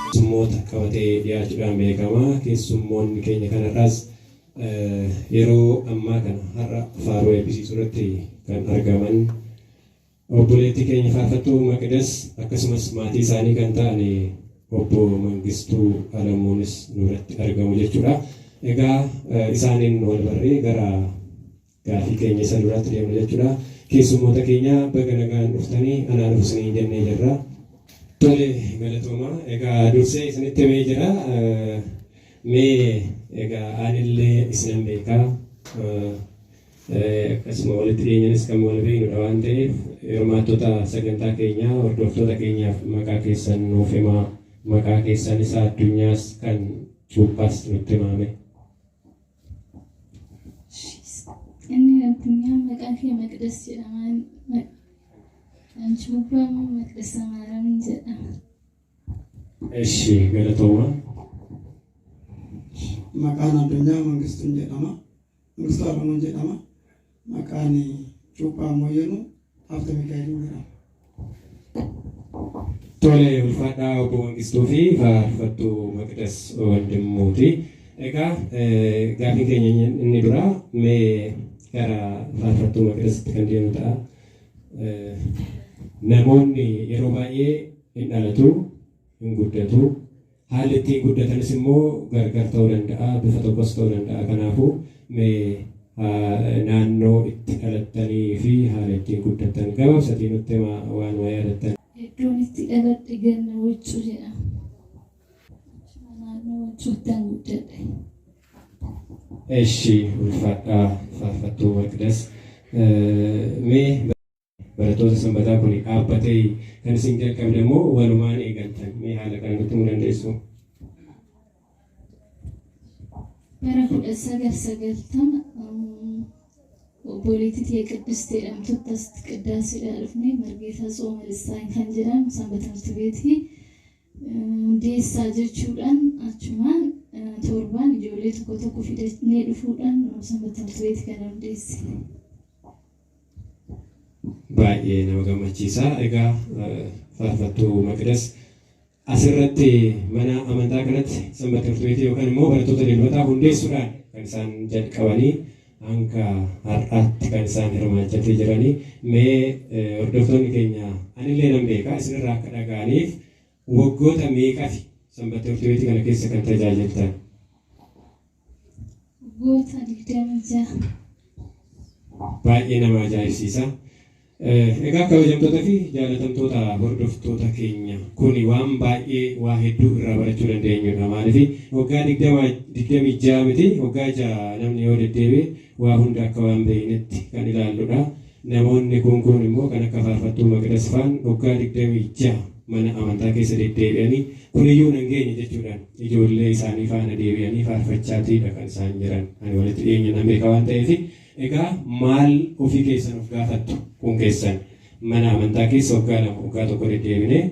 Keessummoota qabatee dhiyaachuudhaan beekama. Keessummoonni keenya kanarraas yeroo ammaa kana har'a faaruu eebbisiisuu irratti kan argaman obboleettii keenya Faarfattuu Maqdes akkasumas maatii isaanii kan ta'an obbo Mangistuu Alamuunis nuratti argamu jechuudha. Egaa isaaniin wal barree gara gaafii keenya isa duratti deemnu jechuudha. Keessummoota keenya baga nagaan dhuftanii anaan dhufsanii jennee jirra. Tole galatooma. Egaa dursee isinitti himee jira. Mee egaa anillee isinan beekaa. Akkasuma walitti dhiyeenyanis kan wal beeknudha waan ta'eef hirmaattota sagantaa keenyaa hordoftoota keenyaaf maqaa keessan nuuf himaa. Maqaa keessan isa addunyaas kan cuuphaas nutti himame. Inni addunyaa maqaan kee Maqdes jedhaman kan cuuphamu Maqdes Amaaramii jedhama. Eshi galatooma. Maqaan addunyaa Mangistuun jedhama. Mangistuu Alamuun jedhama. Maqaan cuuphamu yenu Haafte Mikaa'eliin jedhama. Tole ulfaadhaa obbo Mangistuu fi Faarfattuu Maqdes wandimmuuti. Egaa gaafiin keenya inni dura mee gara Faarfattuu Maqdesitti kan deemu ta'a. Namoonni yeroo baay'ee hin dhalatu, hin guddatu. Haalli ittiin guddatanis immoo gargar ta'uu danda'a, bifa tokkos ta'uu danda'a. Kanaafuu mee naannoo itti dhalattanii fi haala ittiin guddatan gabaabsatii nutti waan yaadattan. Iddoon itti dhaladhe Ganna Waccuu jedhama. Naannoo Waccuuttaan guddadhe. Eshi ulfaadhaa Faarfattuu Maqdes. Mee barattoota sanbataa kun dhaabbatee kan isin jalqabde immoo walumaan eegaltan mee haala kana nutti himuu dandeessu? Bara 1990 obboleettii Qidduust jedhamtutti asitti qiddaasiidhaa dhufnee Margeetaa Tsooma Lissaan kan jedhamu sanbata timirti beetii hundeessaa jechuudhaan achumaan torbaan ijoollee tokko tokko fidannee dhufuudhaan sanbata timirti beetii kana hundeessine. Baay'ee nama gammachiisa. Egaa Faarfattuu Maqdes asirratti mana amantaa kanatti sanbata timirti beetii yookaan immoo barattoota dilbataa hundeessuudhaan kan isaan jalqabanii hanga har'aatti kan isaan hirmaachatee jiranii. Mee hordoftoonni keenya anillee nan beekaa isinirraa akka dhaga'aniif waggoota meeqafi sanbata timirti beetii kana keessa kan tajaajiltan? Waggoota 26. Baay'ee nama ajaa'ibsiisa. Egaa kabajamtoota fi jaalatamtoota hordoftoota keenya kuni waan baay'ee waa hedduu irraa barachuu dandeenyudha. Maaliif waggaa 26 miti waggaa 6 namni yoo deddeebi'e waa hunda akka waan beeknetti kan ilaalludha. Namoonni kun immoo kan akka Faarfattuu Maqdes faan waggaa 26 mana amantaa keessa deddeebi'anii kuniyyuu nan geenye jechuudhaan ijoollee isaanii faana deebi'anii faarfachaatiidha kan isaan jiran. Ani walitti dhiyeenya nan beeka waan ta'eef egaa maal ofii keessan of gaafattu kun keessan mana amantaa keessa waggaa 2 waggaa 1 deddeebinee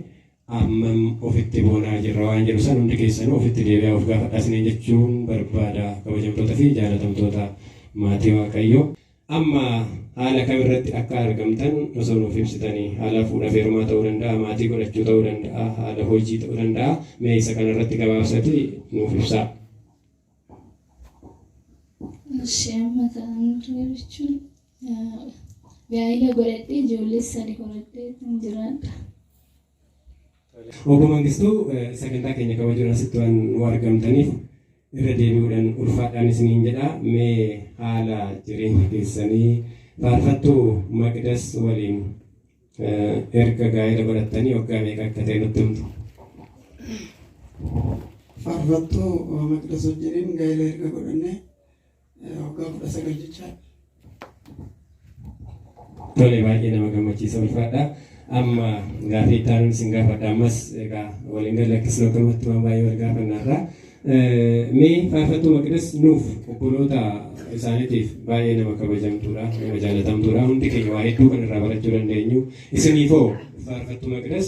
ammam ofitti boonaa jirra waan jedhu san hundi keessanuu ofitti deebi'aa of gaafadhaa isiniin jechuun barbaada kabajamtoota fi jaalatamtoota maatii Waaqayyoo. Amma haala kamirratti akka argamtan osoo nuuf ibsitanii haala fuudhaa fi heerumaa ta'uu danda'a, maatii godhachuu ta'uu danda'a, haala hojii ta'uu danda'a. Mee isa kanarratti gabaabsatanii nuuf ibsaa. Amma kan jechuun gaa'ila godhadhee ijoollee 3 godhadhee kan jiraadha. Obbo Mangistuu sagantaa keenya kabajuudhaan asitti waan nu argamtaniif irra deebi'uudhaan ulfaadhaan isiniin jedha. Mee haala jireenya keessanii Faarfattuu Maqdes waliin erga gaa'ila godhattanii waggaa meeqa akka ta'e nutti himtu? Faarfattuu Maqdes wajjiniin gaa'ila erga godhanne waggaa 19 jechaadha. Tole baay'ee nama gammachiisa ulfaadha. Amma gaafii itti aanuun isin gaafadha. Ammas egaa waliin galakkisnoo gamatti waan baay'ee wal gaafannarra. Mee Faarfattuu Maqdes nuuf obboloota isaaniitiif baay'ee nama kabajamtuudha, nama jaalatamtuudha. Hundi keenya waa hedduu kan irraa barachuu dandeenyu. Isiniifoo Faarfattuu Maqdes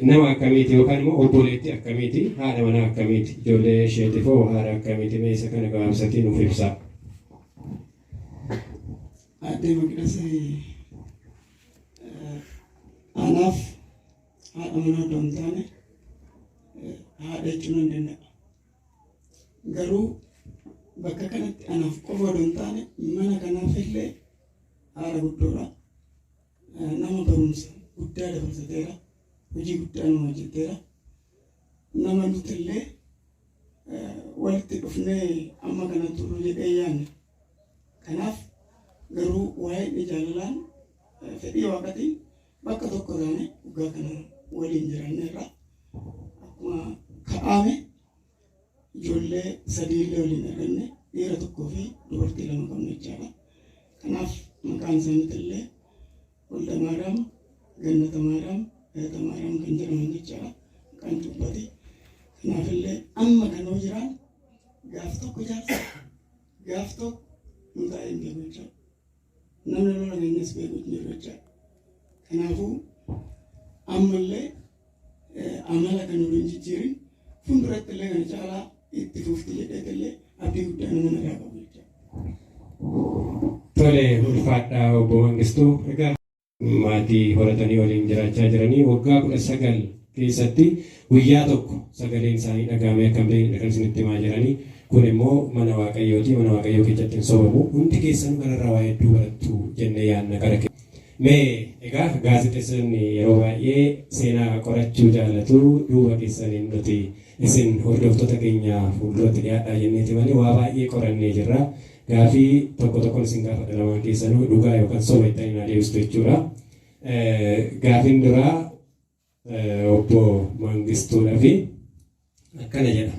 nama akkamiiti yookaan immoo obboleettii akkamiiti? Haadha manaa akkamiiti? Ijoollee isheetiifoo haadha akkamiiti? Mee isa kana gabaabsatii nuuf ibsaa. Aadde Maqdes anaaf haadha manaa otoo hin taane haadha jechuun hin danda'a. Garuu bakka kanatti anaaf qofa otoo hin taane mana kanaaf illee haadha guddoodha. Nama barumsa guddaa dabarsateera. Hojii guddaa nama hojjetteera. Nama nuti illee walitti dhufnee amma kana turru jedhee yaadne. Kanaaf garuu waa'ee jaalalaan fedhii waaqatiin bakka tokko taane dhugaa kana waliin jiraanneerra. Akkuma ka'ame ijoollee sadiillee waliin arganne dhiira tokkoo fi dubartii lama qabne jechaadha. Kanaaf maqaan isaaniitti illee Walda Maariyaam, Gannata Maariyaam, Eeta Maariyaam kan jedhaman jechaadha. Maqaan cubbati. Kanaaf illee amma kanoo jiraan gaaf tokko jaarsa gaaf tokko nu taa'ee beeku jechaadha. Namni lola keenyas beeku jiru jechaadha. Kanaafuu ammallee amala kan waliin jijjiirin fuulduratti illee kana caalaa itti fufti jedhee illee abdii guddaa nama nagaa qabu jechaadha. Tole ulfaadhaa obbo Mangistuu. Egaa maatii horatanii waliin jiraachaa jiranii waggaa 19 keessatti guyyaa tokko sagaleen isaanii dhagahamee akka hin beekne kan isinitti himaa jiranii. Kun immoo mana Waaqayyooti. Mana Waaqayyoo keessatti hin sobamu. Hundi keessan kanarraa waa hedduu barattu jennee yaadna gara keessa. Mee egaa gaazexeessonni yeroo baay'ee seenaa qorachuu jaallatu. Duuba keessaniin nuti isin hordoftoota keenya fuulduratti dhiyaadhaa jenneeti malee waa baay'ee qorannee jirra. Gaafii tokko tokkoon isin gaafadha lamaan keessanuu dhugaa yookaan soba itti na deebistu jechuudha. Gaafiin duraa obbo Mangistuudhaa fi akkana jedha.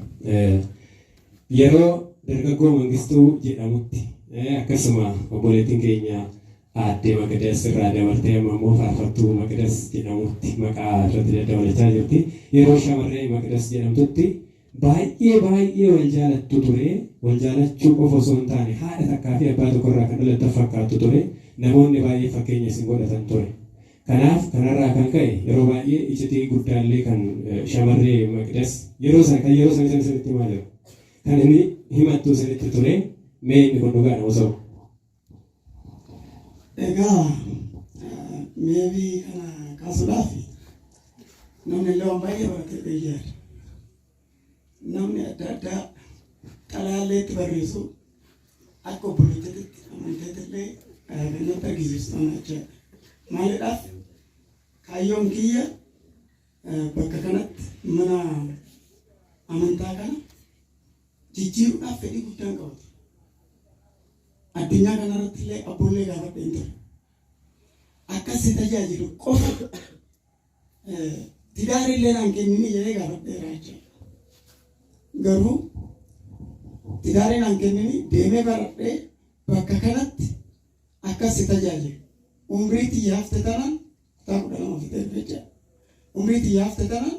Yeroo dargaggoo Mangistuu jedhamutti akkasuma obboleettiin keenya aadde Maqdas irraa dabartee amma immoo faarfattuu Maqdas jedhamutti maqaa irratti dabalachaa jirti. Yeroo shamarree Maqdas jedhamtutti baay'ee wal jaalattu ture. Wal jaalachuu qofa osoo hin taane haadha takkaa fi abbaa tokkorraa kan dhalattan fakkaattu ture. Namoonni baay'ee fakkeenya isin godhatan ture. Kanaaf kanarraa kan ka'e yeroo baay'ee iccitii guddaallee kan shamarree Maqdas yeroo sana isinitti himaa jiru. Kan inni himattu isinitti ture. Mee inni kun dhugaadha osoo. Egaa meebii kana kaasuudhaaf namni illee waan baay'ee baratee beeyyaadha. Namni adda addaa xalaallee itti barreessu akka obboleettatti amanteetillee nutti agarsiistu jechaadha. Maaliidhaaf kaayyoon kiyya bakka kanatti mana amantaa kana jijjiiruudhaaf fedhii guddaan qabatu. Addunyaa kanarratti illee abboollee gaafadheen ture. Akkas si tajaajilu qofa tidaarillee naan kennini jedhee gaafadheera jechaadha. Garuu tidaarii naan kennini deemee baradhee bakka kanatti akkas si tajaajilu. Umrii tiyya hafte tanaan kutaa 12 fixee jechaadha. Umrii tiyya hafte tanaan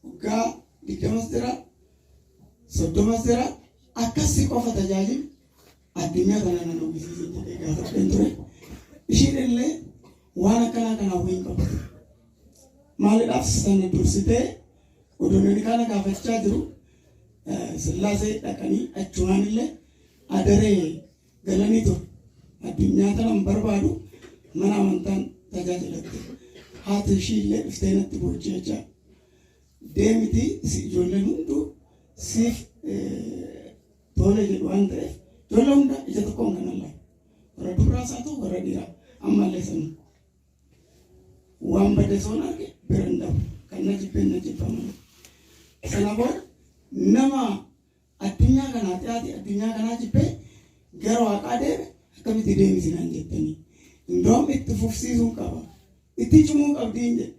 waggaa 20 jira 30 jira akkas si qofa tajaajilu addunyaa kanaa nan ogeessiisa jedhee gaafadheen ture. Ishiin illee waan akkanaa kanaaf hin qabatu. Maaliidhaaf sana dursitee odoonni kana gaafachaa jiru Sillaasee dhaqanii achumaan illee adaree galanii ture. Addunyaa kana hin barbaadu mana amantaan tajaajilatti. Haati ishii illee dhuftee natti boochee jechaadha. Deemiti ijoolleen hunduu siif tole jedhu waan ta'eef ijoollee hunda ija tokkoon kan allaa. Warra durraas haa ta'u warra dhiiraa ammallee sana. Waan badde soon arge bira hin dhabu. Kan na jibbeen na jibbaman. Sana booda nama addunyaa kanaa dhiyaate addunyaa kanaa jibbee gara waaqaa deeme akkamitti deemisinaan jettanii. Indoom itti fufsiisuu qaba. Itti cimuu qabdiin jedhe.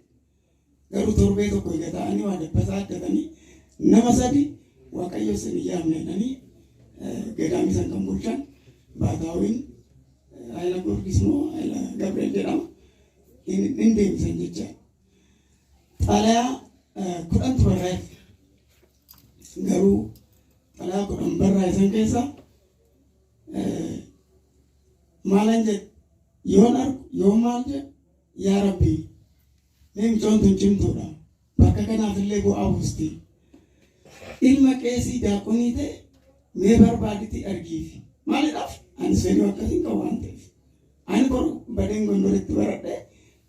Garuu torbee tokko egaa ta'anii waa dabbasaa addatanii nama sadi Waaqayyo isin yaamne jedhanii gadaamisan kan bulchan Baataawiin Haayila Goorgis moo Haayila Gabriel jedhama. Hin deemisan jecha. Xalayaa 10 barraa'e. Garuu xalayaa 10 barraa'e keessa maalan jedhe yoon argu yoon maal jedhe yaa Rabbi mee mucoon tun cimtuudha. Bakka kanaaf illee bu'aa buusti. Ilma qeesii daaqonii ta'e mee barbaaditti argiifi. Maaliidhaaf anis fedhii akkasiin qabu waan ta'eef. Ani boru badeen gondoretti baradhee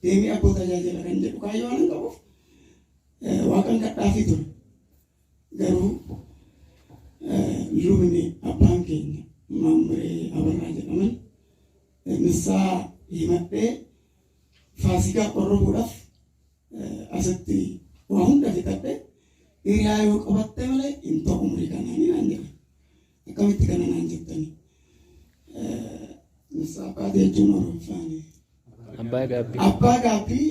deemee abboo tajaajila kan jedhu kaayyoo waan qabuuf waaqan kadhaafi ture. Garuu lubni abbaan keenya Maamree Abarraa jedhaman nissaa himadhee Faasikaa qorrobuudhaaf asitti waa hunda fixadhe hiriyaa yoo qabatte malee hin ta'u umrii kanaanii naan jedhan. Akkamitti kana naan jettanii? Nissaa baatee jechuun Oromofaani. Abbaa gaabbii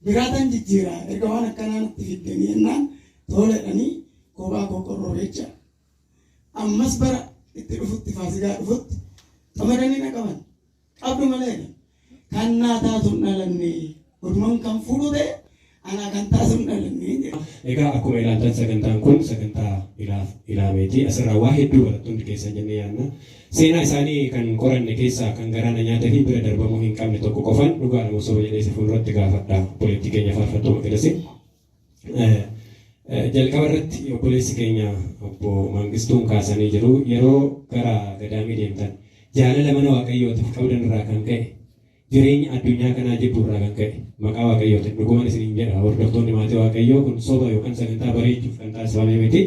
biraatan jijjiiraa erga waan akkanaa natti fiddanii jennaan toledhanii kophaa qorroo jecha ammas bara itti dhufutti Faasikaa dhufutti xamadanii na qaban qabdu malee kan naa taatuun dhalanne gurmuun kan fuudhu ta'e anaa kan taasisu dhalanne. Egaa akkuma ilaaltan sagantaan kun sagantaa ilaameeti asirraa waa hedduu barattoonni keessa jennee yaadna. Seenaa isaanii kan qoranne keessaa kan garaana nyaata fi bira darbamuu hin qabne tokko qofan dhugaa nama osoo jedhee si fuulduratti gaafadha poliitii keenya faarfattuu maqilasi. Jalqaba irratti obboleessi keenya obbo Mangistuun kaasanii jiru yeroo gara gadaamii deemtan jaalala mana waaqayyootiif qabdan irraa kan ka'e jireenya addunyaa kanaa jibbuu irraa kan ka'e maqaa waaqayyootiin dhugumaan isiniin jedha hordoftoonni maatii waaqayyoo kun soba yookaan sagantaa bareechuuf kan taasifame miti.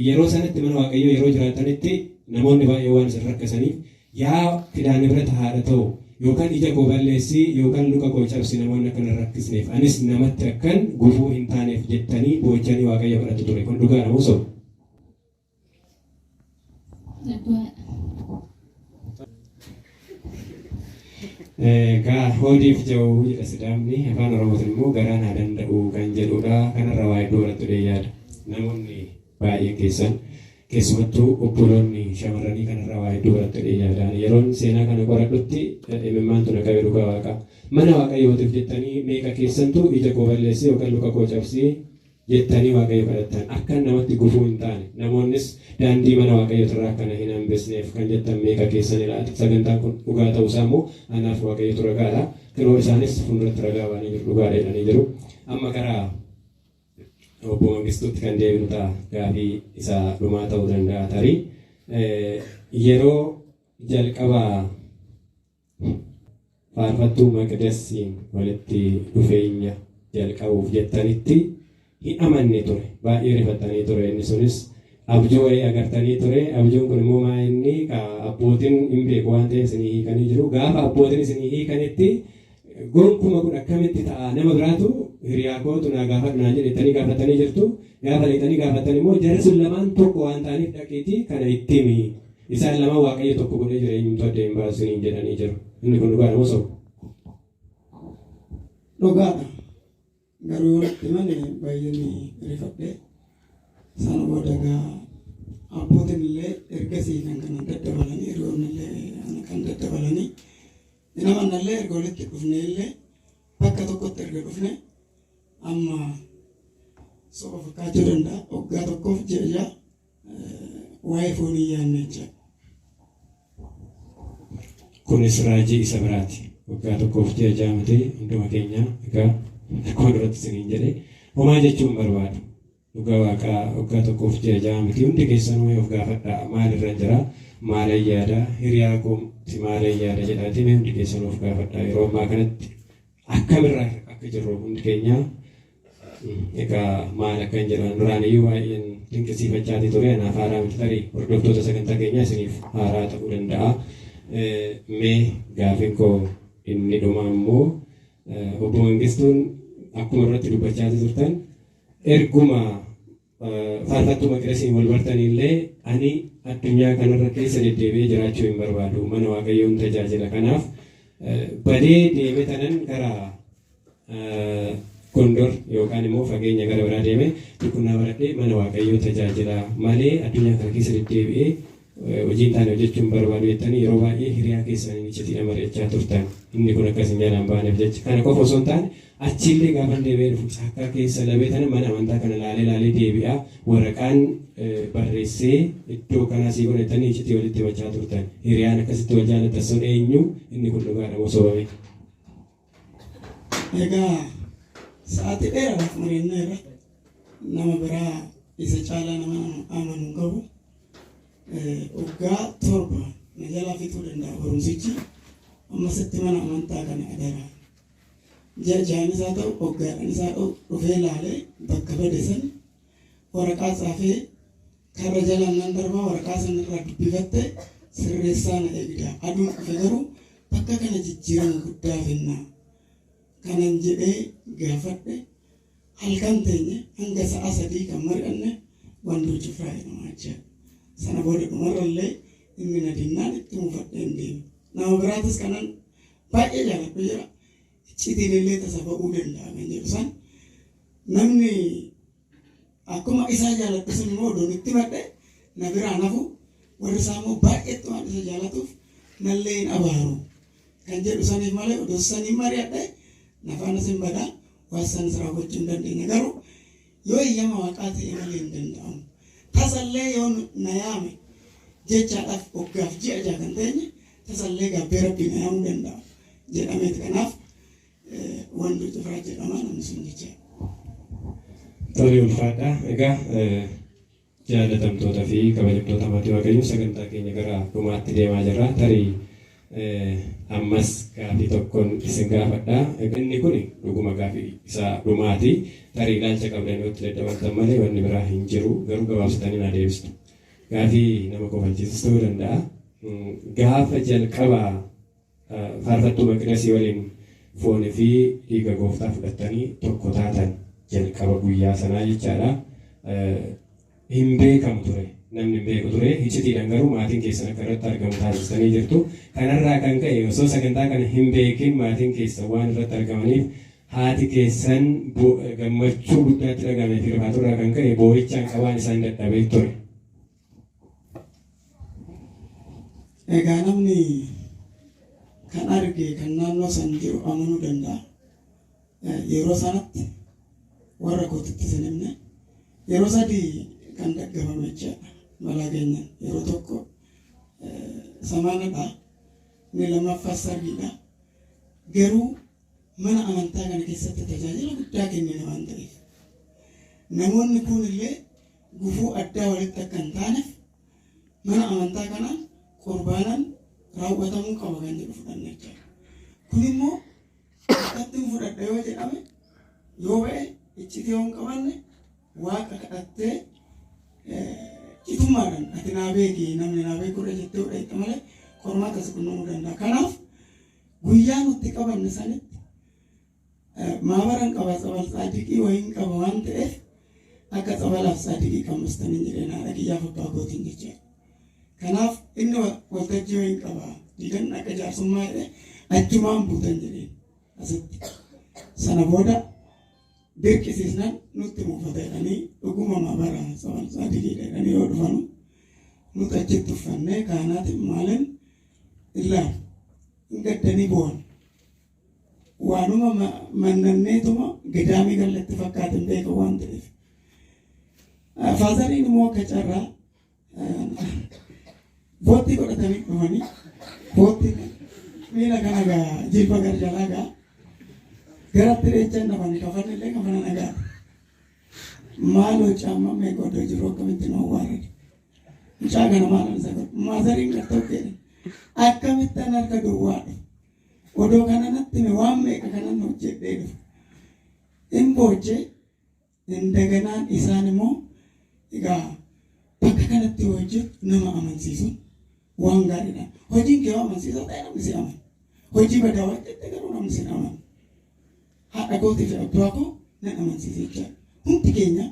Yeroo sanatti mana waaqayyoo yeroo jiraatanitti namoonni baay'ee waan isin rakkisaniif yaa fidaanii bira haadha ta'u yookaan ija koo balleessii yookaan luka koo cabsi namoonni akka hin rakkisneef anis namatti akkan gufuu hin taaneef jettanii boochanii waaqayyo kadhatu ture kun dhugaa namoo soba. Gaa hoodiif ja'uu jedha sidaamni afaan oromootiin immoo garaan haa danda'u kan jedhudha kanarra waa iddoo barattu yaada namoonni baay'een keessumattuu obboloonni shamarranii kanarra waa iddoo barattu yaadaan yeroon seenaa kana qoradhutti dhimimmaan tuna qabe dhugaa waaqa mana waaqayyootiif jettanii meeqa keessantu ija koo balleessii yookaan luka koo cabsii jettanii waaqayyo kadhattan akka namatti gufuu hin taane namoonnis daandii mana waaqayyootirraa akkana hin hambisneef kan jettan meeqa keessan ilaata sagantaan kun dhugaa ta'uusaa immoo anaaf waaqayyotu ragaadha kiroo isaanis fuulduratti ragaa baanii jiru dhugaadha jedhanii jiru amma karaa obbo Mangistuutti kan deebinu ta'a gaafii isaa dhumaa ta'uu danda'a tarii yeroo jalqabaa faarfattuu Maqdasiin walitti dhufeenya jalqabuuf jettanitti hin amanne ture baay'ee rifattanii ture inni sunis abjuu wayii agartanii ture abjuun kun immoo maa inni abbootiin hin beeku waan ta'eef isinii hiikanii jiru gaafa abbootiin isinii hiikanitti gonkumaa kun akkamitti ta'a nama biraatu hiriyaa kootu naa gaafadhu jedhettanii gaafatanii jirtu gaafa leetanii gaafatan immoo jarri sun lamaan tokko waan ta'aniif dhaqiitii kana itti himi isaan lamaan waaqayyo tokko godhee jira eenyumtu adda hin baasiniin jedhanii jiru inni kun dhugaa nama sobu. Dhugaadha garuu himani baay'inni rifadhe sana booda abbootiin illee ergasii kan daddabalanii hiriyoonni illee kan daddabalanii namoonnillee erga walitti dhufne illee bakka tokkotti erga dhufne amma soba fakkaachuu danda'a waggaa tokkoof ji'a waa'ee foonii yaadne jecha. Kunis raajii isa biraati waggaa tokkoof ji'a jaamatee hunduma keenya egaa akkuma duratti isiniin jedhe homaa jechuun barbaadu dhugaa waaqaa waggaa tokkoof ji'a jaamatee hundi keessanuu of gaafadhaa maalirra jira maalan yaada hiriyaa koomti maalan yaada jedhaatiin hundi keessanuu of gaafadhaa yeroo ammaa kanatti akkamirraa akka jirru hundi keenya egaa maal akka hin jedhan duraan iyyuu baay'een dinqisiifachaatii ture anaaf haaraa miti tarii hordoftoota sagantaa keenyaa isiniif haaraa ta'uu danda'a. Mee gaafiin koo inni dhumaa immoo obbo Mangistuun akkuma irratti dubbachaa turtan erguma faarfattuu Maqdasiin wal bartanillee ani addunyaa kanarra keessa deddeebi'ee jiraachuu hin barbaadu mana waaqayyoon tajaajila kanaaf badee deeme tanan gara Gondor yookaan immoo fageenya gara biraa deeme xiqqoonnaa baradhee mana waaqayyoo tajaajila malee addunyaa kana keessa deddeebi'ee hojiin taane hojjechuun barbaadu jettanii yeroo baay'ee hiriyaa keessanii icciitii mari'achaa turtan inni kun akkas hin jalaan baaneef jecha kana qofa osoo hin taane achiillee gaafa deebi'ee dhufu caakkaa keessa labee tana mana amantaa kana laalee deebi'aa waraqaan barreessee iddoo kanaa sii godhatanii icciitii walitti himachaa turtan hiriyaan akkasitti wal jaalatan sun eenyu inni kun dhugaadha moo sobame? Egaa sa'aatii dheeraadhaaf mari'annaa irra nama biraa isa caalaa nama amanu qabu waggaa torba na jalaa fixuu danda'a barumsichi amma sitti mana amantaa kana adaraa jajaan isaa ta'u hoggaadhaan isaa dhufee laalee bakka bade san waraqaa tsaafee karra jalaan nan darbaa waraqaa san irraa dubbifatte sirreessaa na eegda. Aduun dhufe garuu bakka kana jijjiirama guddaa fennaa. Kanan jedhee gaafadhe halkan teenye hanga sa'a 3 kan mari'anne Wandoo Cifraa jedhama jechuudha. Sana booda dhumarrallee inni na dinnaan itti mufadhee hin deemu. Nama biraatis kanan baay'ee jaalladhu jira. Icciitiin illee tasa ba'uu danda'a kan jedhu san namni akkuma isaa jaalladhu sun immoo odoon itti madhe na biraan hafu warri isaa immoo baay'eetti waan isa jaallatuuf nallee hin abaaru kan jedhu saniif malee odoo saniin mari'adhe nafaana sin badaa waan sanis raawwachuu hin dandeenya. Garuu yoo eeyyama waaqaa ta'e malee hin danda'amu. Tasallee yoo na yaame jechaadhaaf waggaaf ji'a ja'a kan teenye tasallee gaabbee rabbii na yaamuu danda'a jedhameeti. Kanaaf Wandoo Cifraa jedhama namni sun jechaadha. Tole ulfaadha. Egaa jaalatamtootaa fi kabajamtoota maatii Waaqayyoo sagantaa keenya gara dhumaatti deemaa jirra. Tarii ammas gaafii tokkoon isin gaafadha. Inni kun dhuguma gaafii isaa dhumaati. Tarii ilaalcha qabdan yoo itti daddabartan malee wanni biraa hin jiru. Garuu gabaabsatanii na deebistu. Gaafii nama kofalchiisus ta'uu danda'a. Gaafa jalqabaa faarfattuu Maqdasii waliin foonii fi dhiiga gooftaa fudhattanii tokko taatan jalqaba guyyaa sanaa jechaadha. Hin beekamu ture. Namni hin beeku ture. Icciitiidhaan garuu maatiin keessan akka irratti argamu taasistanii jirtu. Kanarraa kan ka'e osoo sagantaa kana hin beekin maatiin keessan waan irratti argamaniif haati keessan gammachuu guddaatti dhagahame fi rifaaturraa kan ka'e boo'ichaan qabaan isaan dadhabee ture. Egaa namni kan arge kan naannoo san jiru amanuu danda'a. Yeroo sanatti warra kootitti sinimne yeroo sadii kan dhaggabame jechaadha. Malaa keenyan yeroo tokko samaanadha. Inni lammaffaa sarbiidha. Garuu mana amantaa kana keessatti tajaajila guddaa kennina waan ta'eef namoonni kun illee gufuu addaa walitti akka hin taaneef mana amantaa kanaan qurbaanan raawwatamuu qaba kan jedhu fudhanne jechaadha. Kun immoo akkatti fudhadha yoo jedhame yoo ba'e iccitii yoo hin qabanne waaqa kadhattee citummaadhaan ati naa beeki namni naa beekurra jettee fudhatte malee qormaata si qunnamuu danda'a. Kanaaf guyyaa nutti qabanne sanitti maabaran qaba Tsabal Tsaadiqii wayiin qaba waan ta'eef akka Tsabalaaf Tsaadiqii qammastanii jedhee naa dhagiyyaaf abbaa gootiin jechaadha. Kanaaf inni waltajjii wayiin qaba diidan akka jaarsummaa jedhee achumaan buutan jedheen asitti. Sana booda dirqisiisnan nutti muufata jedhanii dhuguma maabara Tsabal Tsaadiqii jedhanii yoo dhufanu nuti achitti uffannee kaanaati maalin illaan hin gaddanii bo'an. Waanuma mannanneetuma gadaamii gallatti fakkaatin beeka waan ta'eef. Faazariin immoo akka carraa boottii godhatanii dhufanii boottii miila kana gaa jilba garjalaa gaa garatti dheechaan dhafanii kafanillee kafana nagaa maaloo caammaa meeqoodoo jiru akkamitti nu awwaarrate mucaa kana maalan isa godhu maazariin gartokkee akkamittan harka duwwaadha odoo kana natti waan meeqa kanan hojjedhee dhufu hin boochee indaganaan isaan immoo egaa bakka kanatti hojjetu nama amansiisuun waan gaariidha. Hojiin kee amansiisaa ta'e namni si amana. Hojii badaa hojjette garuu namni si amana. Haadha kootii fi abbaa koo nan amansiise jechaadha. Hundi keenya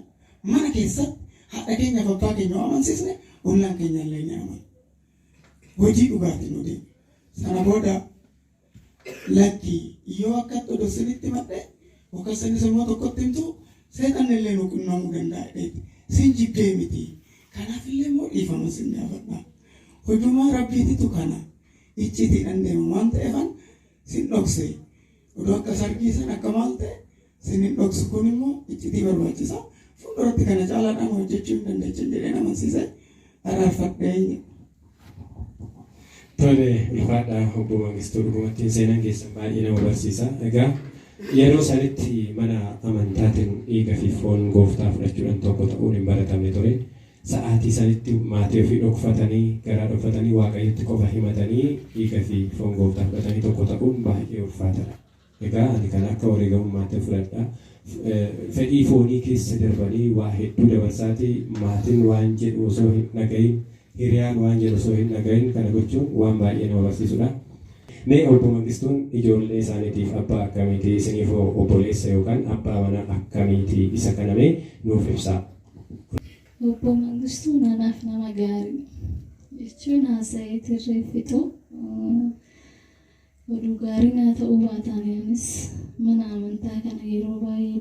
mana keessatti haadha keenyaaf abbaa keenya amansiisne ollaan keenya illee ni amana. Hojii dhugaatii nu deema. Sana booda lakki yoo akkatti odoo sinitti madde yookaan sinis immoo tokkotti himtu seexan illee nu qunnamuu danda'a dheeti. Sin jibbee miti. Kanaaf illee immoo dhiifama sin gaafadha. Hojumaa rabbiititu kana iccitiidhaan deema waan ta'eefan sin dhokse. Odoo akka sargiisan akka maal ta'e sin hin dhoksu kun immoo iccitii barbaachisa. Fuulduratti kana caalaadhaan hojjechuu hin dandeechan jedhee amansiise araarfadhee. Tole ulfaadha obbo Mangistuu dhugumatti seenaan keessan baay'ee nama barsiisa. Egaa yeroo sanitti mana amantaatiin dhiiga fi foon gooftaa fudhachuudhaan tokko ta'uun hin baratamne ture. Sa'aatii sanitti maatii ofii dhokfatanii garaa dhokfatanii waaqayyotti qofa himatanii dhiiga fi foon gooftaa fudhatanii tokko ta'uun baay'ee ulfaataadha. Egaa ani kan akka wareegamummaatti fudhadha. Fedhii foonii keessa darbanii waa hedduu dabarsaati maatiin waan jedhu osoo hin dhagahin hiriyaan waan jedhu osoo hin dhagahin kana gochuun waan baay'ee nama barsiisudha. Mee obbo Mangistuun ijoollee isaaniitiif abbaa akkamiiti isiniif obboleessa yookaan abbaa manaa akkamiiti isa kanamee nuuf ibsaa. Obbo Mangistuun anaaf nama gaarii jechuun haasa'ee tirreeffitu oduu gaarii naa ta'uu baataaneenis mana amantaa kana yeroo baay'ee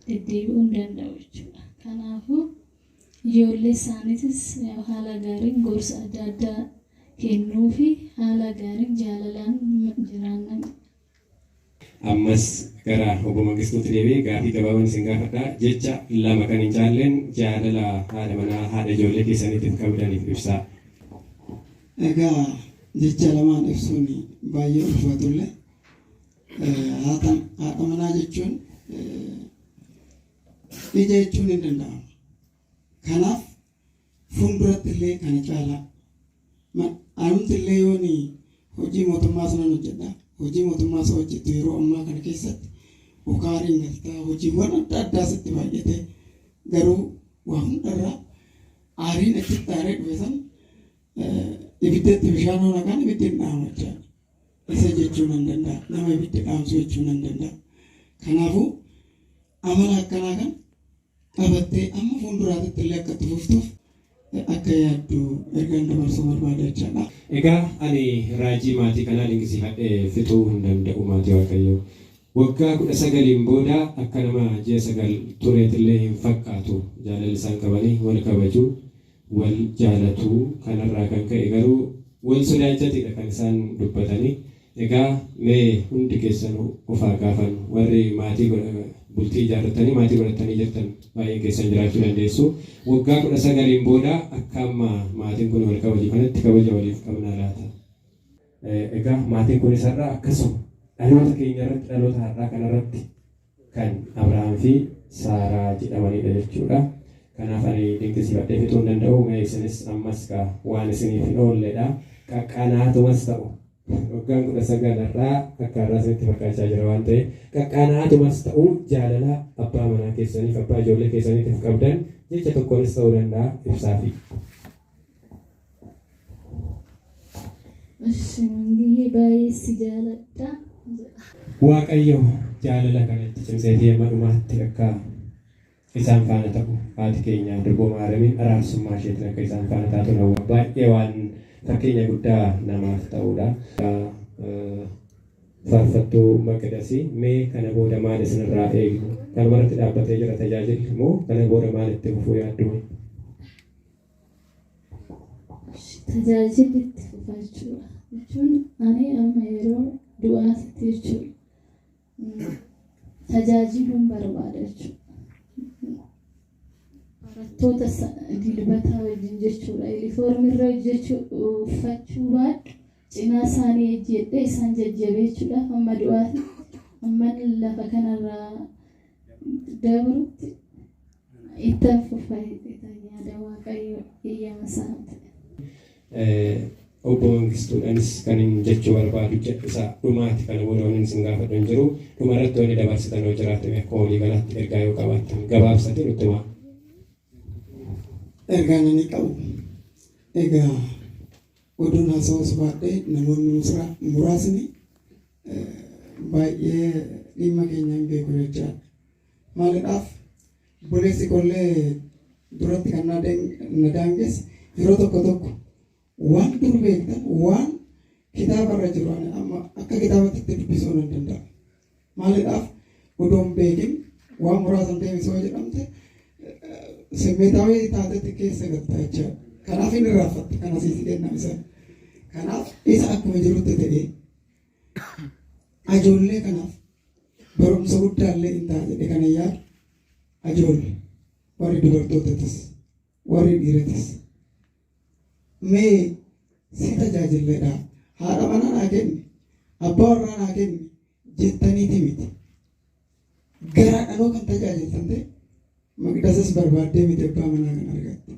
deddeebi'uu hin danda'u jechuudha. Kanaafuu ijoollee isaaniitis haala gaariin gorsa adda addaa kennuu fi haala gaariin jaalalaan jiraannan. Ammas gara obbo Mangistuutti deebi'ee gaaffii gabaabaan isin gaafadha. Jecha lama kan hin caalleen jaalala haadha manaa haadha ijoollee keessaniitiif qabdaniif ibsaa. Egaa jecha lamaan ibsuun baay'ee ulfaatullee haadha manaa jechuun ija jechuun hin danda'amu. Kanaaf fuulduratti illee kana caalaa anumti illee yooni hojii mootummaa sana hojjedha. Hojii mootummaa sana hojjettu yeroo ammaa kana keessatti ukaariin galtaa hojiiwwan adda addaa sitti baay'ate garuu waa hundarraa aariin achitti aaree dhufe sana ibiddatti bishaan hoona kan ibiddi hin dhaamachaa isa jechuun hin danda'a. Nama ibiddi dhaamsu jechuun hin danda'a. Kanaafuu amala akkanaa kan qabattee amma fuulduraatti illee akka itti fuftuuf akka yaaddu ergaan dabarsuu barbaada jechaadha. Egaa ani raajii maatii kanaa dinqisiifadhee fixuu hin danda'u maatii Waaqayyoo. Waggaa 19 booda akka nama ji'a 9 tureetillee hin fakkaatu jaalalli isaan qabanii wal kabajuu wal jaalatuu kanarraa kan ka'e garuu wal sodaachatidha kan isaan dubbatanii. Egaa mee hundi keessan ofaa gaafan warri maatii bultii ijaarratanii maatii godhatanii jirtan baay'ee keessan jiraachuu dandeessu. Waggaa 19 booda akka amma maatiin kun wal kabaju kanatti kabaja waliif qabnaa laata? Egaa maatiin kun isarraa akkasuma dhaloota keenya irratti dhaloota har'aa kanarratti kan Abrahaam fi Saaraa jedhamanidha jechuudha. Kanaaf ani dinqisiifadhee fixuu hin danda'u. Mee isinis ammas waan isiniif hin oolledha. Qaqqanaatumas ta'u waggaan 19 irraa akka har'aa isinitti fakkaachaa jira waan ta'eef qaqqanaatumas ta'u jaalala abbaa manaa keessaniif abbaa ijoollee keessaniitiif qabdan jecha tokkonis ta'uu danda'a ibsaafi. Mangiyyee baay'ee si jaaladha. Waaqayyo jaalala kanatti cimseetii amma dhumaatti akka isaan faana ta'u haati keenya Durboo Maariyaamiin araarsummaa isheetiin akka isaan faana taatu nama baay'ee waan fakkeenya guddaa namaaf ta'udha. Faarfattuu Maqdasii mee kana booda maal isinirraa eegnu? Kanuma irratti dhaabbatee jira tajaajilli moo kana booda maal itti fufuu yaaddu? Tajaajilli itti fufachuudha jechuun ani amma yeroo du'aatti jechuudha. Tajaajiluun barbaada jechuudha. Barattoota dilbataa wajjin jechuudha. Yuunifoormii hojjechuu uffachuu baadhu cinaa isaanii ejjedhee isaan jajjabeessuudhaaf amma du'aatti amma lafa kanarraa dabrutti ittiin fufaa yaada Waaqayyo eeyyama isaati. Obbo Mangistuudhaanis kan hin jechuu barbaadu jedhisa dhumaatti kana booda waliin isin gaafadhu hin jiru. Dhuma irratti wanni dabarsitan yoo jiraatan akka walii galaatti ergaa yoo qabaattan gabaabsatee nutti himaa. Ergaan inni qabu egaa oduun haasawus baadhee namoonni muraasni baay'ee dhimma keenya hin beeku jechaadha. Maaliidhaaf obboleessi qollee duratti kan na daangesse yeroo tokko tokko waan dur beektan waan kitaabarra jiru amma akka kitaabatti dubbisuu nan danda'a. Maaliidhaaf odoon beekin waan muraasan deebisoo jedhamte simmeetaawii taatetti keessa galtaa jechaadha. Kanaaf inni raaffatte kan asiisi kenname sana. Kanaaf isa akkuma jirutti ta'ee ajoollee kanaaf barumsa guddaallee hin ta'a jedhe kana yaadu ajoollee warri dubartootatis warri dhiiratis mee si tajaajilleedha haadha manaa naa kenni abbaa warraa naa kenni jettaniiti miti garaa dhaloo kan tajaajiltan ta'e Maqdasas barbaaddee miti abbaa manaa kan argatte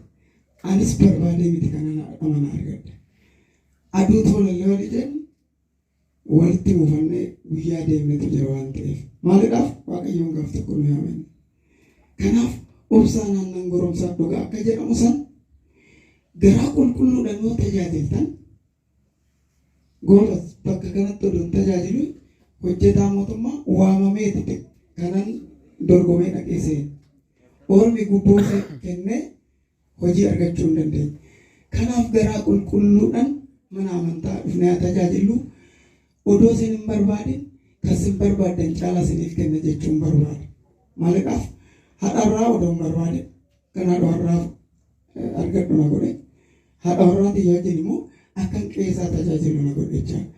anis barbaadee miti kan haadha manaa argadde aduu toolallee walii jennu walitti buufannee guyyaa deemnetu jira waan ta'eef maaliidhaaf waaqayyoon gaaf tokko nu yaamne. Kanaaf obsaan aannan goromsaaf dhugaa akka jedhamu san garaa qulqulluudhaan yoo tajaajiltan gootas bakka kanatti odoon tajaajilu hojjetaa mootummaa waamameeti kanan dorgomee dhaqeessee ormi gubboo kennee hojii argachuu hin dandeenye. Kanaaf garaa qulqulluudhaan mana amantaa dhufnee tajaajilu odoo isin hin barbaadin kan isin barbaadan caalaa isiniif kenna jechuun barbaada. Maaliidhaaf haadharraa odoo hin barbaadin kan haadharraa argadhu na godhe haadharraa tajaajil immoo akkan qeessaa tajaajilu na godhe jechaadha.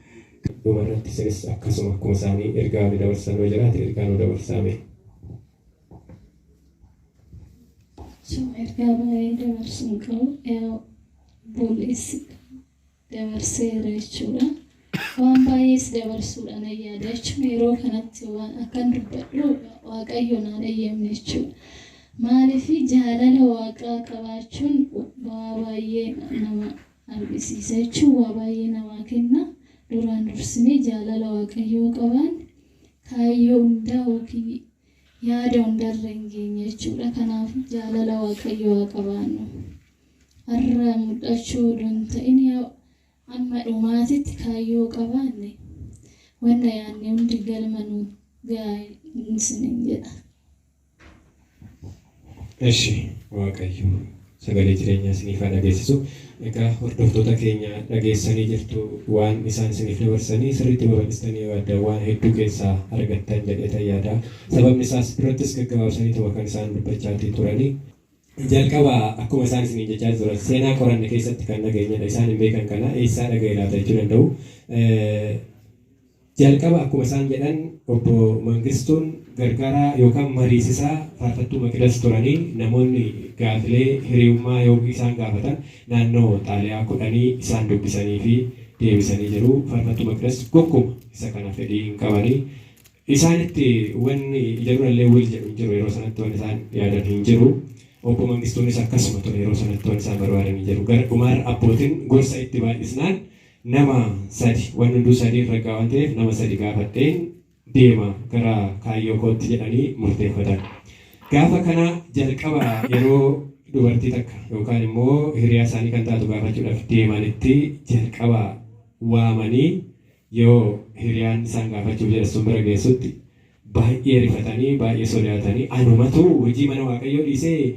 Dhumarratti isinis akkasuma akkuma isaanii ergaa nu dabarsan yoo jiraate ergaa nu dabarsame. Ergaa baay'ee dabarsuun qabu boolessi dabarseera jechuudha. Waan baay'ees dabarsuudhaan ayyaada jechuun yeroo kanatti waan akkan dubbadhu waaqayyo naan eeyyamne jechuudha. Maaliif jaalala waaqaa qabaachuun waa baay'ee nama argisiisa jechuun waa baay'ee namaa kenna. Duraan dursinee jaalala waaqayyoo qabaan kaayyoo hundaa yookiin yaada hundarra hin geenye jechuudha. Kanaaf jaalala waaqayyoo qabaannu har'a mul'achuu hin ta'in amma dhumaatitti kaayyoo qabaanne wanna yaadne hundi galma nu gaa'isnin jedha. Eshi waaqayyo sagalee jireenyaa isiniif haa dhageessisu. Egaa hordoftoota keenya dhageessanii jirtu waan isaan isiniif dabarsanii sirriitti babal'istanii yaadda waan hedduu keessaa argattan jedhee yaada. Sababni isaas birattis gaggabaabsaniituma kan isaan dubbachaatii turanii. Jalqaba akkuma isaan isin jechaa turan seenaa qoranne keessatti kan dhageenyadha. Isaan hin beekan kana eessaa dhaga'e laata jechuu danda'u. Jalqaba akkuma isaan jedhan obbo Mangistuun gargaaraa yookaan mariisisaa faarfattuu Maqidas turanii namoonni gaafilee hiriyummaa yookiin isaan gaafatan naannoo xaaliyaa kudhanii isaan dubbisanii fi deebisanii jiru. Faarfattuu Maqidas gogguma isa kana fedhii hin qabanii. Isaanitti wanni ija durallee wil jedhu hin jiru yeroo sanatti waan isaan yaadan hin jiru. Obbo Mangistuunis akkasuma ture yeroo sanatti waan isaan barbaadan hin jiru. Gara dhumaarra abbootiin gorsa itti baay'isnaan nama sadi waan hunduu sadii irra waan ta'eef nama sadi gaafadheen deema gara kaayyoo kootti jedhanii murteeffatan. Gaafa kana jalqaba yeroo dubartii takka yookaan immoo hiriyaa isaanii kan taatu gaafachuudhaaf deemanitti jalqaba waamanii yoo hiriyaan isaan gaafachuuf jedhan bira geessutti baay'ee rifatanii baay'ee sodaatanii anumatu hojii mana waaqayyoo dhiisee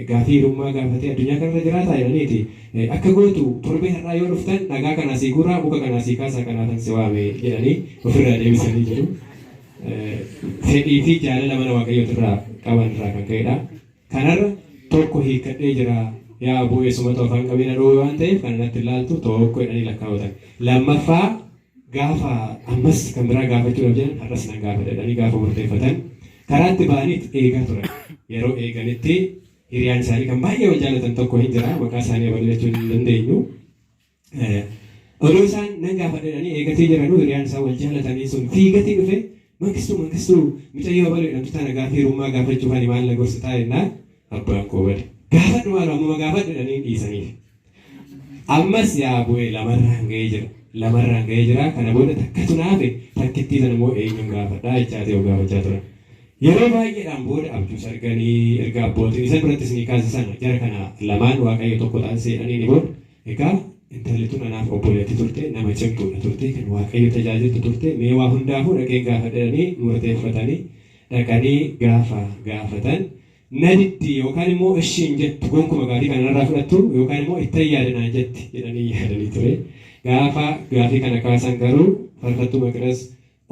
gaafii hirummaa gaafatee addunyaa kanarra jiraataa jedhaniiti. Akka gootu torbee har'aa yoo dhuftan dhagaa kanaa sii guuraa muka kanaa sii kaasaa kanaafan si waame jedhanii ofirraa deebisanii jiru. Fedhii fi jaalala mana waaqayyoo irraa qaban irraa kan ka'edha. Kanarra tokko hiikkadhee jira yaa bu'ee sumata afaan qabeenya dhoobe waan ta'eef kan natti ilaaltu tokko jedhanii lakkaawwatan. Lammaffaa gaafa ammas kan biraa gaafachuudhaaf jedhan har'as nan gaafadha jedhanii gaafa murteeffatan karaatti ba'aniit eegaa turan. Yeroo eeganitti hiriyaan isaanii kan baay'ee wal jaalatan tokko hin jira maqaa isaanii abalachuu hin dandeenyu. Odoo isaan nan gaafadha jedhanii eegatee jiranuu hiriyaan isaa wal jaalatanii sun fiigatee dhufe Mangistuu mucayyoo abaluu jedhamtu tana gaafii hirummaa gaafachuuf ani maal na gorsitaa jennaan abbaan koo bade. Gaafadhu maal ammuma gaafadhu jedhanii dhiisaniif. Ammas yaa bu'ee lamarraan ga'ee jira. Kana booda takkatu naafe takkittii sana immoo eenyuun gaafadhaa jechaa ta'e gaafachaa turan. Yeroo baay'eedhaan booda abjuus arganii erga abbootiin isa birattis ni kaasisan jara kana lamaan waaqayyo tokko ta'an seenanii ni booda. Egaa intalli tun anaaf obboleetti turte nama cimtuudha turte kan waaqayyo tajaajiltu turte mee waa hundaafuu dhaqeen gaafadhanii murteeffatanii dhaqanii gaafa gaafatan naditti yookaan immoo ishiin jettu gonkuma gaarii kanarraa fudhattu yookaan immoo itti yaadanaa jetti jedhanii yaadanii ture. Gaafa gaafii kana kaasan garuu faarfattuu Maqidas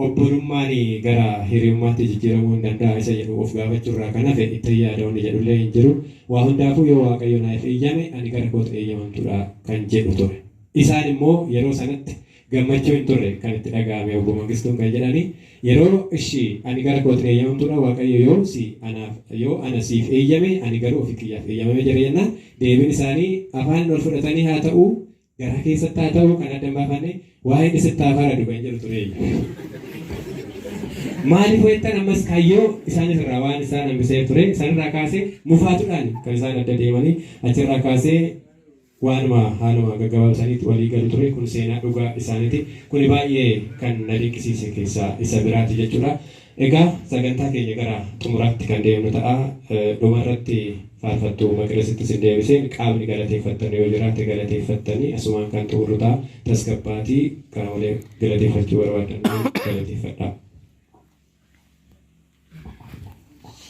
obbolummaan gara hiriyummaatti jijjiiramuu hin danda'a isa jedhu of gaafachuurraa kan hafe itti yaadamuun jedhullee hin jiru. Waa hundaafuu yoo waaqayyo naaf eeyyame ani gara kootu eeyyamamtuudha kan jedhu ture. Isaan immoo yeroo sanatti gammachuu hin turre kan itti dhaga'ame obbo Mangistuun kan jedhani yeroo ishii ani gara kootu eeyyamamtuudha waaqayyo yoo ana siif eeyyame ani garuu ofii kiyyaaf eeyyamame jira jennaan deebiin isaanii afaan ol fudhatanii haa ta'uu gara keessatti haa ta'uu kan adda baafanne waa'een isitti hafaara dhugan jedhu ture. Maaliif wayittan ammas kaayyoo isaanis irraa waan isaan hambisee ture sanirraa kaasee mufaatuudhaan kan isaan adda deemanii achirraa kaasee waanuma haaluma gaggabaabsaniitti walii galu ture. Kun seenaa dhugaa isaaniiti. Kuni baay'ee kan na dinqisiise keessaa isa biraati jechuudha. Egaa sagantaa keenya gara xumuraatti kan deemnu ta'a. Dhumarratti faarfattuu Maqdasitti sin deebiseen qaamni galateeffattan yoo jiraate galateeffattanii asumaan kan xumurru ta'a. Tasgabbaatii qaamolee galateeffachuu barbaadan galateeffadhaa.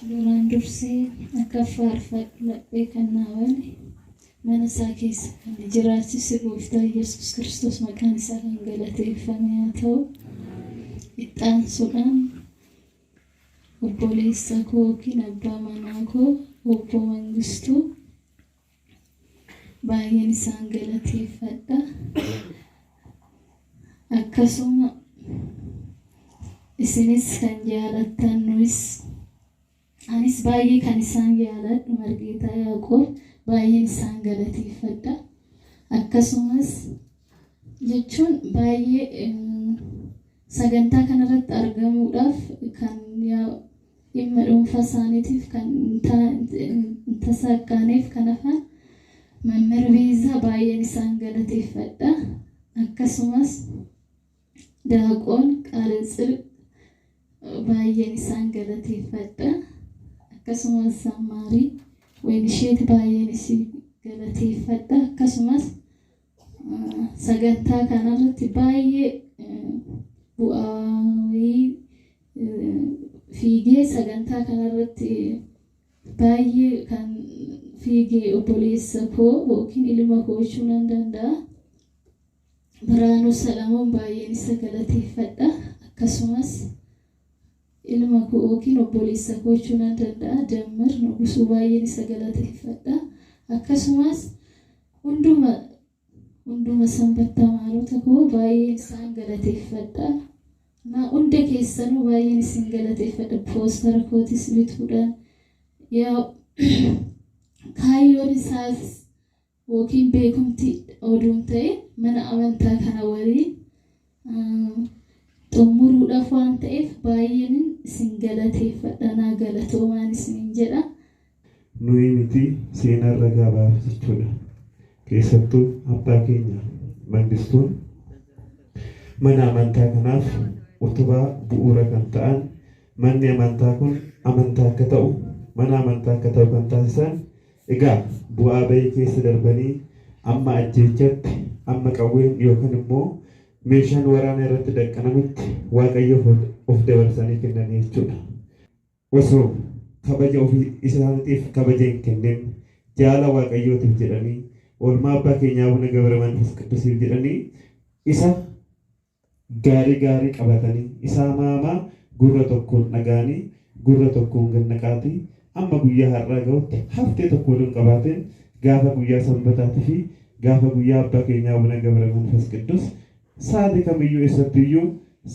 Duraan dursee akka faarfadhu laphee kan naawwane mana isaa keessa kan jiraachise Gooftaa Yesuus Kiristoos maqaan isaa kan galateeffame haa ta'u. Ittaansuudhaan obboleessa koo yookiin abbaa manaa koo obbo Mangistuu baay'een isaan galateeffadha. Akkasuma isinis kan jaalattan nuyis anis baay'ee kan isaan jaaladhu Margeetaa Yaaqoob baay'een isaan galateeffadha. Akkasumas jechuun baay'ee sagantaa kanarratti argamuudhaaf kan dhimma dhuunfaa isaaniitiif kan tasaaqaaneef kan hafan Mammar Beezaa baay'een isaan galateeffadha. Akkasumas Daaqoon Qaalensir baay'een isaan galateeffadha. Akkasumas Sammaarii Waynisheet baay'een isii galateeffadha. Akkasumas sagantaa kanarratti baay'ee bu'aa fiigee sagantaa kanarratti baay'ee kan fiigee obboleessa koo yookiin ilma koo jechuu nan danda'a. Biraanuu Salamoon baay'een isa galateeffadha. Akkasumas ilma koo yookiin obboleessa koo jechuu nan danda'a. Dammir Nugusuu baay'een isa galateeffadha. Akkasumas hunduma sanbattaamaarota koo baay'een isaan galateeffadha. Hunda keessanuu baay'een isin galateeffadha. Poostara kootis bituudhaan yaa kaayyoon isaas yookiin beekumti oduun ta'e mana amantaa kana waliin xumuruudhaaf waan ta'eef baay'een isin galateeffadha. Naa galatoomaan isiniin jedha. Nuyi miti seenaa ragaa baaf jechuudha. Keessattuu abbaa keenya Mangistuun mana amantaa kanaaf utubaa bu'uura kan ta'an manni amantaa kun amantaa akka ta'u mana amantaa akka ta'u kan taasisan egaa bu'aa bahii keessa darbanii amma ajjeechatti amma qawween yookaan immoo meeshaan waraana irratti daqqanamutti waaqayyoof of dabarsanii kennanii jechuudha. Osoo kabaja ofii isaaniitiif kabaja hin kennin jaala waaqayyootiif jedhanii oolmaa abbaa keenyaa Abuna Gabra Manfas Qiddusiif jedhanii isa gaarii qabatanii isaa maamaa gurra tokkoon dhagaanii gurra tokkoon gannaqaatii amma guyyaa har'aa ga'utti haftee tokko waliin qabaateen gaafa guyyaa sanbataatii fi gaafa guyyaa abbaa keenyaa Abuna Gabra Manfas Qiddus sa'aatii kamiyyuu eessattiyyuu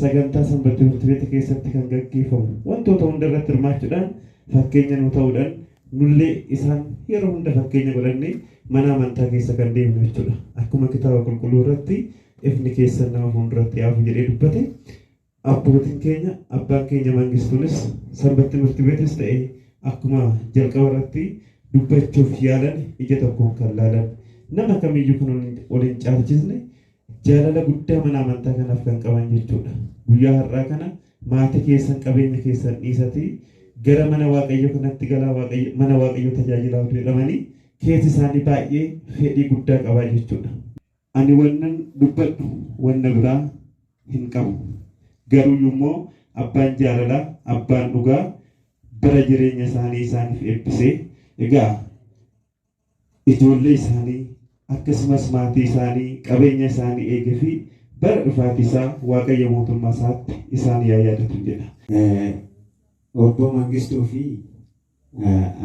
sagantaa sanbata timirtii keessatti kan gaggeeffamu wantoota hunda irratti hirmaachuudhaan fakkeenya nu ta'uudhaan nullee isaan yeroo hunda fakkeenya godhannee mana amantaa keessa kan deemnu jechuudha. Akkuma kitaaba qulqulluu irratti ifni keessan nama fuulduratti yaafu jedhee dubbate abbootiin keenya abbaan keenya Mangistuunis sanbata timirtiitis ta'e akkuma jalqaba irratti dubbachuuf yaalan ija tokkoon kan laalan nama kamiyyuu kan waliin caalchisne jaalala guddaa mana amantaa kanaaf kan qaban jechuudha. Guyyaa har'aa kana maatii keessan qabeenya keessan dhiisatii gara mana waaqayyoo kanatti galaa mana waaqayyoo tajaajilaa jedhamanii keessi isaanii baay'ee fedhii guddaa qabaa jechuudha. Ani wannan dubbadhu wanna biraa hin qabu. Garuu immoo abbaan jaalalaa abbaan dhugaa bara jireenya isaanii isaaniif eebbisee egaa ijoollee isaanii akkasumas maatii isaanii qabeenya isaanii eegee fi bara dhufaatii isaa waaqayyo mootummaa isaatti isaan yaadatu jedha. Obbo Mangistuu fi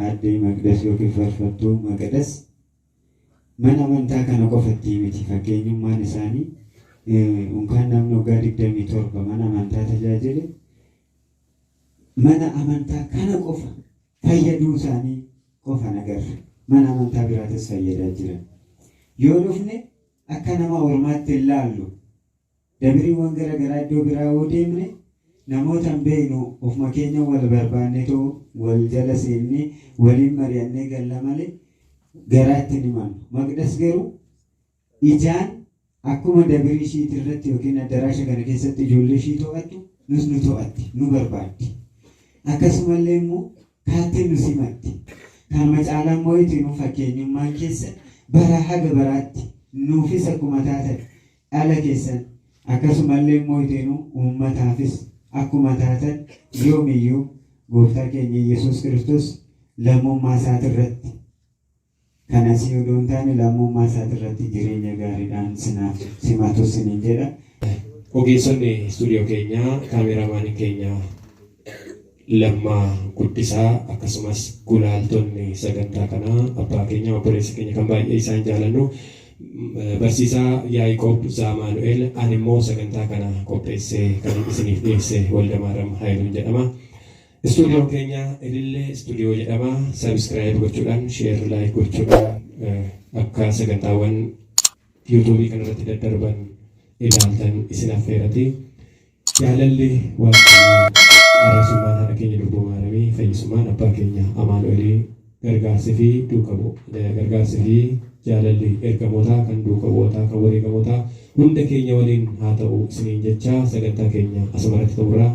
aadde Maqdas yookiin faarfattuu Maqdas mana amantaa kana qofatti miti fakkeenyummaan isaanii unkaan namni waggaa 27 mana amantaa tajaajile mana amantaa kana qofa fayyaduu isaanii qofa nagarra mana amantaa biraatis fayyadaa jiran yoo dhufne akka nama ormaatti ilaallu dabiriiwwan garaagaraa iddoo biraa yoo deemne namoota hin beeknu ofuma keenya wal barbaannetoo wal jala seennee waliin mari'annee galla malee garaatti ni himannu. Maqdas garuu ijaan akkuma dabirii ishiitii irratti yookiin addaraasha kana keessatti ijoollee ishii to'attu nus nu to'atti nu barbaaddi. Akkasumallee immoo kaatteen nu simatti. Kan caalaan moo'itti nu fakkeenyummaan keessa bara haga baraatti nuufis akkuma taatan dhala keessan akkasumallee moo'itti nu uummataafis akkuma taatan yoomiyyuu gooftaa keenya Yesuus Kiristoos lammummaa isaati irratti kan asii odoo hin taane lammummaa isaati irratti jireenya gaariidhaan sinaaf simatu siniin jedha. Ogeessonni istuudiyoo keenyaa, kaameraamaanii keenya Lammaa Guddisaa akkasumas gulaaltonni sagantaa kanaa abbaa keenya obboleessa keenya kan baay'ee isaan jaalannu barsiisaa Yaaqoob Zaamaanu'eel ani immoo sagantaa kana qopheessee kan isiniif dhiyeesse Waldamaaram Haayiluun jedhama. Istuudiyoo keenya Ilillee istuudiyoo jedhama. Sabiskiraayib gochuudhaan sheer laayik gochuudhaan akka sagantaawwan yuutuubii kanarratti daddarban ilaaltan isin affeerati. Jaalalli Waaqayyoo arasummaan haadha keenya lubbuu maaramii fayyisummaan abbaa keenya Amaanu'eel gargaarsii fi jaalalli ergamootaa kan duukamootaa kan wareegamootaa hunda keenya waliin haa ta'u isiniin jecha sagantaa keenya asumarratti ta'urraa